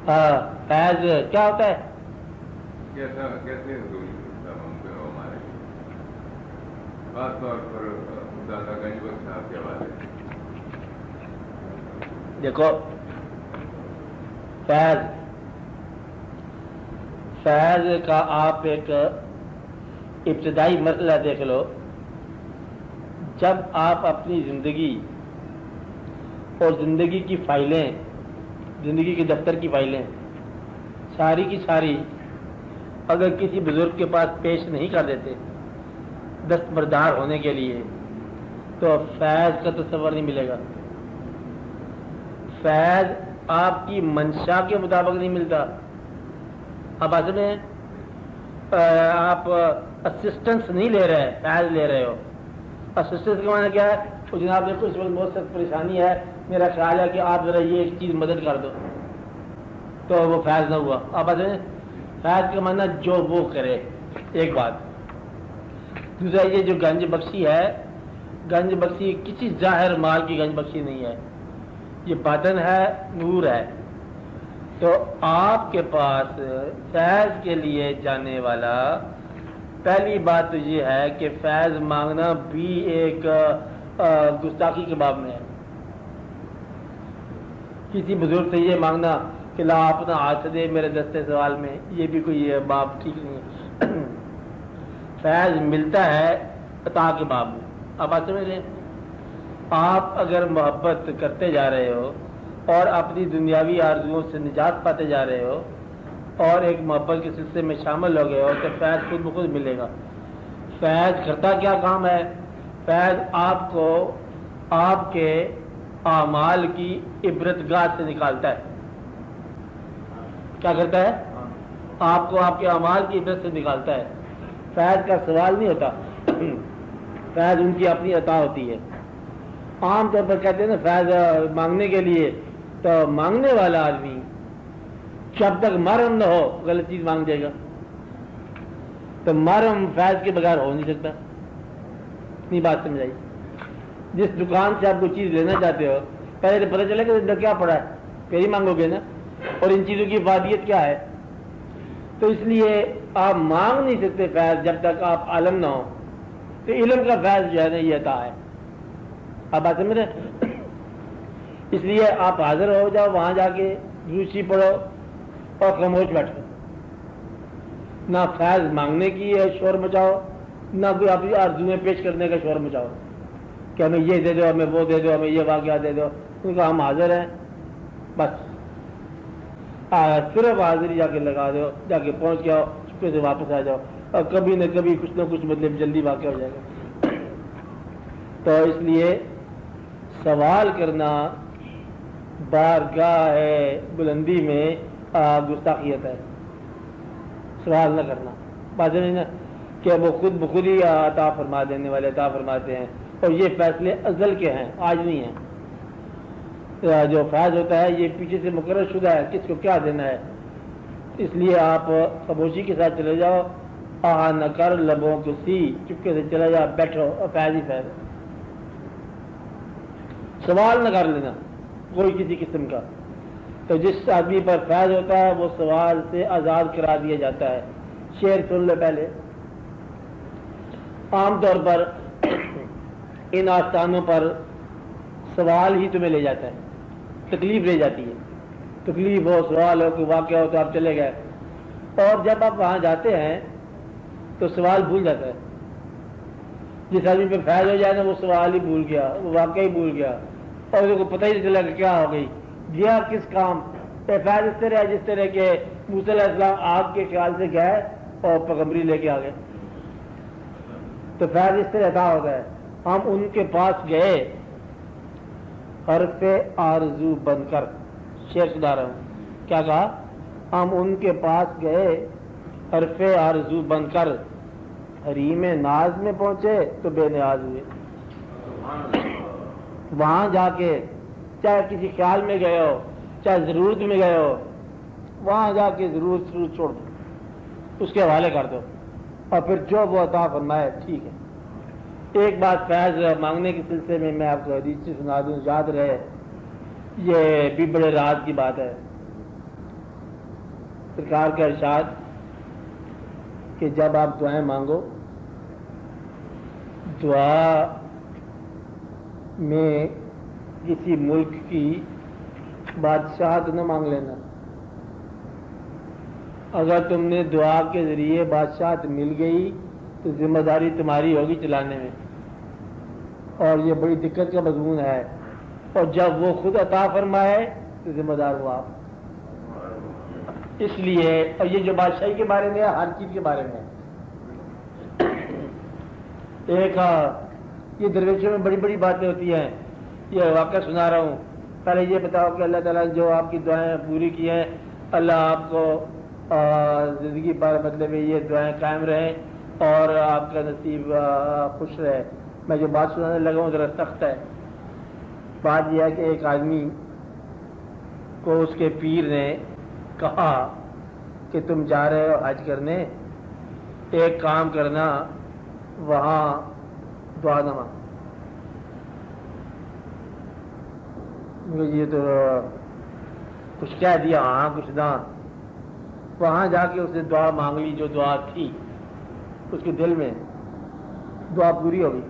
فیض کیا ہوتا ہے؟ کیسے حضور ممکن ہو ہمارے خاص طور پر دادا گنج بخش صاحب کے حوالے سے؟ دیکھو فیض کا آپ ایک ابتدائی مرحلہ دیکھ لو. جب آپ اپنی زندگی اور زندگی کی فائلیں، زندگی کے دفتر کی فائلیں ساری کی ساری اگر کسی بزرگ کے پاس پیش نہیں کر دیتے دستبردار ہونے کے لیے، تو فیض کا تصور نہیں ملے گا. فیض آپ کی منشا کے مطابق نہیں ملتا. اب اصل میں آپ اسسٹنس نہیں لے رہے، فیض لے رہے ہو. اسسٹنس کا معنی کیا ہے؟ تو جناب دیکھو اس وقت بہت سخت پریشانی ہے، میرا خیال ہے کہ آپ ذرا یہ ایک چیز مدد کر دو، تو وہ فیض نہ ہوا. اب اصل میں فیض کا معنی جو وہ کرے. ایک بات. دوسرا یہ جو گنج بخشی ہے، گنج بخشی کسی ظاہر مال کی گنج بخشی نہیں ہے، یہ باطن ہے، نور ہے. تو آپ کے پاس فیض کے لیے جانے والا پہلی بات تو یہ ہے کہ فیض مانگنا بھی ایک گستاخی کے باب میں ہے. کسی بزرگ سے یہ مانگنا کہ لا اپنا ہاتھ دے میرے دستے سوال میں، یہ بھی کوئی باب ٹھیک نہیں ہے. فیض ملتا ہے عطا کے باب میں. آپ بات سمجھ رہے ہیں؟ آپ اگر محبت کرتے جا رہے ہو اور اپنی دنیاوی آرزوؤں سے نجات پاتے جا رہے ہو اور ایک محبت کے سلسلے میں شامل ہو گئے ہو تو فیض خود بخود ملے گا. فیض کرتا کیا کام ہے؟ فیض آپ کو آپ کے اعمال کی عبرت گاہ سے نکالتا ہے. کیا کرتا ہے؟ آپ کو آپ کے اعمال کی عبرت سے نکالتا ہے. فیض کا سوال نہیں ہوتا، فیض ان کی اپنی عطا ہوتی ہے. عام طور پر کہتے ہیں نا فیض مانگنے کے لیے، تو مانگنے والا آدمی جب تک مرم نہ ہو غلط چیز مانگ جائے گا. تو مرم فیض کے بغیر ہو نہیں سکتا. اتنی بات سمجھائی. جس دکان سے آپ کوئی چیز لینا چاہتے ہو پہلے تو پتہ چلے کہ اندر کیا پڑا ہے، پھر ہی مانگو گے نا. اور ان چیزوں کی افادیت کیا ہے. تو اس لیے آپ مانگ نہیں سکتے فیض جب تک آپ عالم نہ ہو. تو علم کا فیض جو ہے نا یہ عطا ہے. آپ بات سمجھ رہے؟ اس لیے آپ حاضر ہو جاؤ، وہاں جا کے روچی پڑھو اور خاموش بیٹھو. نہ فیض مانگنے کی شور مچاؤ، نہ کوئی اپنی آرزویں پیش کرنے کا شور مچاؤ کہ ہمیں یہ دے دو، ہمیں وہ دے دو، ہمیں یہ واقعہ دے دو. کیونکہ ہم حاضر ہیں، بس صرف حاضری جا کے لگا دو، جا کے پہنچ جاؤ، چپے سے واپس آ جاؤ، اور کبھی نہ کبھی کچھ نہ کچھ مطلب جلدی واقع ہو جائے گا. تو اس لیے سوال کرنا بارگاہ بلندی میں گستاخیت ہے. سوال نہ کرنا. بات نہیں نا کہ وہ خود بخود ہی عطا فرما دینے والے عطا فرماتے ہیں، اور یہ فیصلے ازل کے ہیں، آج نہیں ہیں. جو فیض ہوتا ہے یہ پیچھے سے مقرر شدہ ہے کس کو کیا دینا ہے. اس لیے آپ خاموشی کے ساتھ چلے جاؤ، نہ کر لبوں کو سی، چپکے سے چلے جاؤ، بیٹھو اور فیض ہی فیض. سوال نہ کر لینا کوئی کسی قسم کا. تو جس آدمی پر فیض ہوتا ہے وہ سوال سے آزاد کرا دیا جاتا ہے. شعر سن لو پہلے. عام طور پر ان آستانوں پر سوال ہی تمہیں لے جاتا ہے، تکلیف لے جاتی ہے. تکلیف ہو، سوال ہو، کوئی واقعہ ہو تو آپ چلے گئے، اور جب آپ وہاں جاتے ہیں تو سوال بھول جاتا ہے. جس آدمی پہ فیض ہو جائے نا وہ سوال ہی بھول گیا، وہ واقعہ ہی بھول گیا، اور اس کو پتہ ہی نہیں چلا کہ کیا ہو گئی. گیا کس کام. فیض اس طرح ہے جس طرح کہ موسیٰ علیہ السلام آگ کے خیال سے گئے اور پیغمبری لے کے آ گئے. تو فیض اس طرح عطا ہوتا ہے. ہم ان کے پاس گئے حرف آرزو بن کر. شعر سنا رہا ہوں. کیا کہا؟ ہم ان کے پاس گئے حرف آرزو بن کر، حریم ناز میں پہنچے تو بے نیاز ہوئے. وہاں جا کے چاہے کسی خیال میں گئے ہو، چاہے ضرورت میں گئے ہو، وہاں جا کے ضرورت چھوڑ دو، اس کے حوالے کر دو، اور پھر جو وہ عطا فرمائے ٹھیک ہے. ایک بات فیض مانگنے کے سلسلے میں میں آپ کو حدیث سے سنا دوں، یاد رہے، یہ بھی بڑے راز کی بات ہے. سرکار کا ارشاد کہ جب آپ دعائیں مانگو دعا میں کسی ملک کی بادشاہت نہ مانگ لینا. اگر تم نے دعا کے ذریعے بادشاہت مل گئی تو ذمہ داری تمہاری ہوگی چلانے میں، اور یہ بڑی دقت کا مضمون ہے. اور جب وہ خود عطا فرمائے تو ذمہ دار ہوا آپ. اس لیے اور یہ جو بادشاہی کے بارے میں ہے ہر چیز کے بارے میں ہے. ایک یہ درویشوں میں بڑی بڑی باتیں ہوتی ہیں. یہ واقعہ سنا رہا ہوں. پہلے یہ بتاؤ کہ اللہ تعالیٰ نے جو آپ کی دعائیں پوری کی ہیں اللہ آپ کو زندگی پر مطلب یہ دعائیں قائم رہیں اور آپ کا نصیب خوش رہے. میں جو بات سنانے لگا ہوں ذرا سخت ہے. بات یہ ہے کہ ایک آدمی کو اس کے پیر نے کہا کہ تم جا رہے ہو حج کرنے، ایک کام کرنا وہاں دعا نہ مانگ. یہ تو کچھ کہہ دیا ہاں کچھ نہ. وہاں جا کے اس نے دعا مانگ لی جو دعا تھی اس کے دل میں. دعا پوری ہو گئی،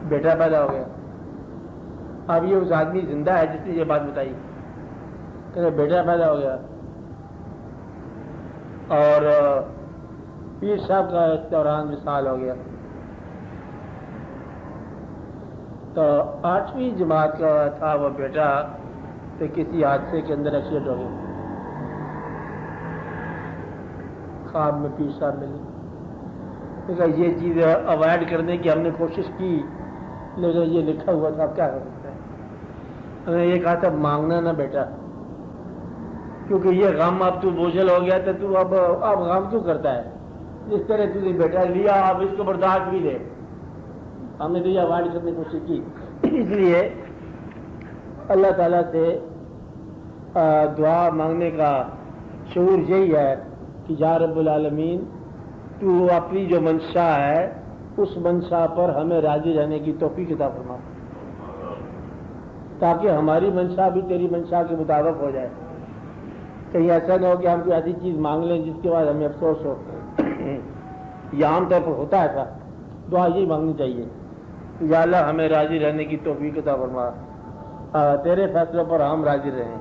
بیٹا پیدا ہو گیا. اب یہ اس آدمی زندہ ہے جس نے یہ بات بتائی کہ بیٹا پیدا ہو گیا. اور پیر صاحب کا اس دوران وصال ہو گیا. تو 8ویں جماعت کا تھا وہ بیٹا، تو کسی حادثے کے اندر ایکسیڈنٹ ہو گیا. خواب میں پیر صاحب ملی. لیکن یہ چیز اوائڈ کرنے کی ہم نے کوشش کی لیکن یہ لکھا ہوا تھا اب کیا کر سکتے ہیں. ہم نے یہ کہا تھا مانگنا نہ بیٹا، کیونکہ یہ غم اب تو بوجھل ہو گیا تو اب غم کیوں کرتا ہے. جس طرح تم نے بیٹا لیا اب اس کو برداشت بھی لے. ہم نے تو یہ اوائڈ کرنے کی کوشش کی. اس لیے اللہ تعالیٰ سے دعا مانگنے کا شعور یہی ہے کہ یا رب العالمین تو اپنی جو منشا ہے اس منشا پر ہمیں راضی رہنے کی توفیق عطا فرما، تاکہ ہماری منشا بھی تیری منشا کے مطابق ہو جائے. کہیں ایسا نہ ہو کہ ہم کوئی ایسی چیز مانگ لیں جس کے بعد ہمیں افسوس ہو. یہ عام طور پر ہوتا ہے. دعا یہی مانگنی چاہیے یا اللہ ہمیں راضی رہنے کی توفیق عطا فرما، تیرے فیصلوں پر ہم راضی رہیں.